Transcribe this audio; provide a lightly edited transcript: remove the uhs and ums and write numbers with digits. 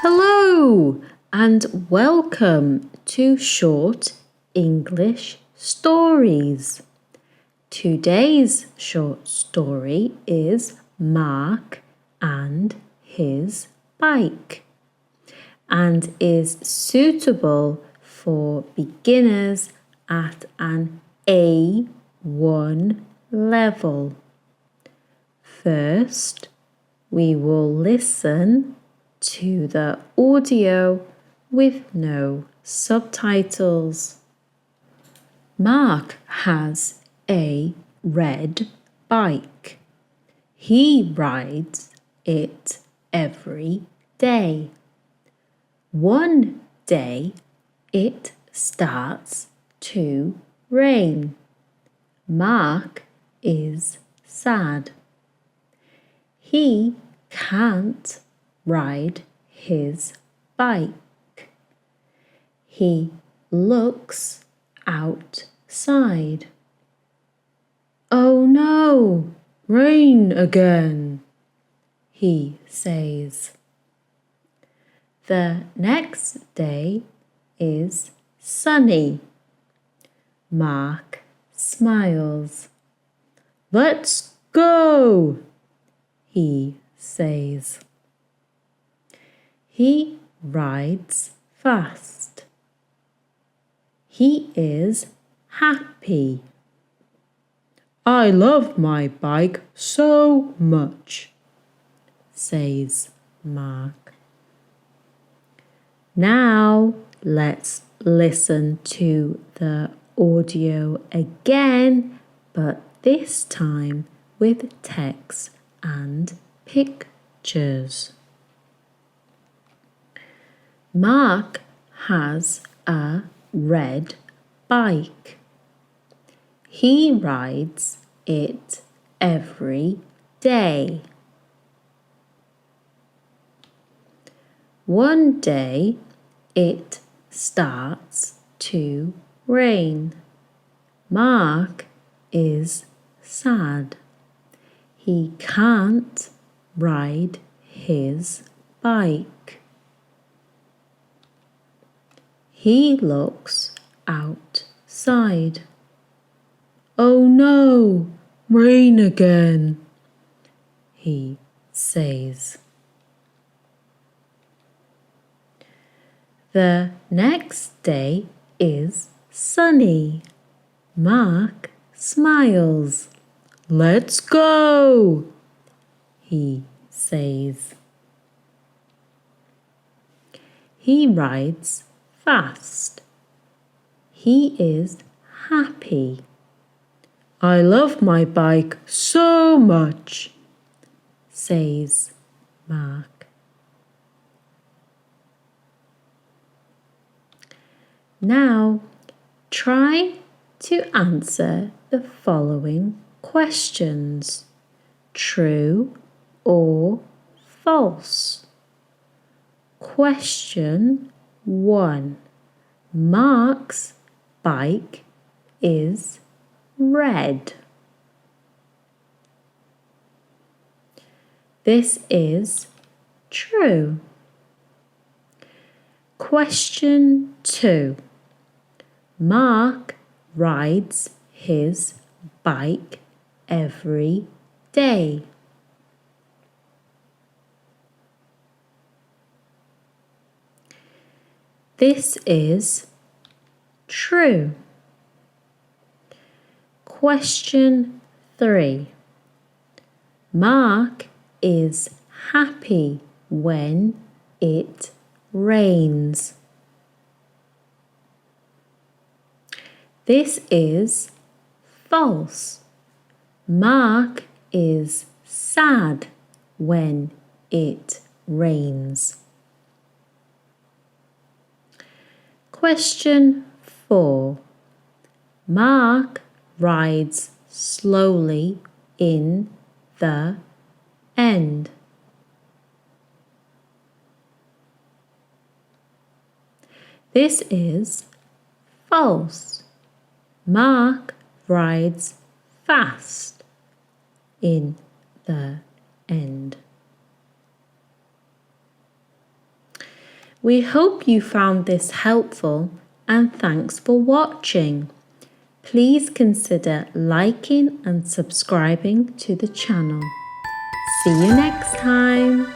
Hello and welcome to Short English Stories. Today's short story is Mark and his bike and is suitable for beginners at an A1 level. First, we will listen to the audio with no subtitles. Mark has a red bike. He rides it every day. One day it starts to rain. Mark is sad. He can't ride his bike. He looks outside. Oh no, rain again, he says. The next day is sunny. Mark smiles. Let's go, he says. He rides fast. He is happy. I love my bike so much, says Mark. Now let's listen to the audio again, but this time with text and pictures. Mark has a red bike. He rides it every day. One day it starts to rain. Mark is sad. He can't ride his bike. He looks outside. Oh no, rain again, he says. The next day is sunny. Mark smiles. Let's go, he says. He rides fast. He is happy. I love my bike so much, says Mark. Now try to answer the following questions. True or false? Question 1. Mark's bike is red. This is true. Question 2. Mark rides his bike every day. This is true. Question 3. Mark is happy when it rains. This is false. Mark is sad when it rains. Question 4. Mark rides slowly in the end. This is false. Mark rides fast in the end. We hope you found this helpful and thanks for watching. Please consider liking and subscribing to the channel. See you next time.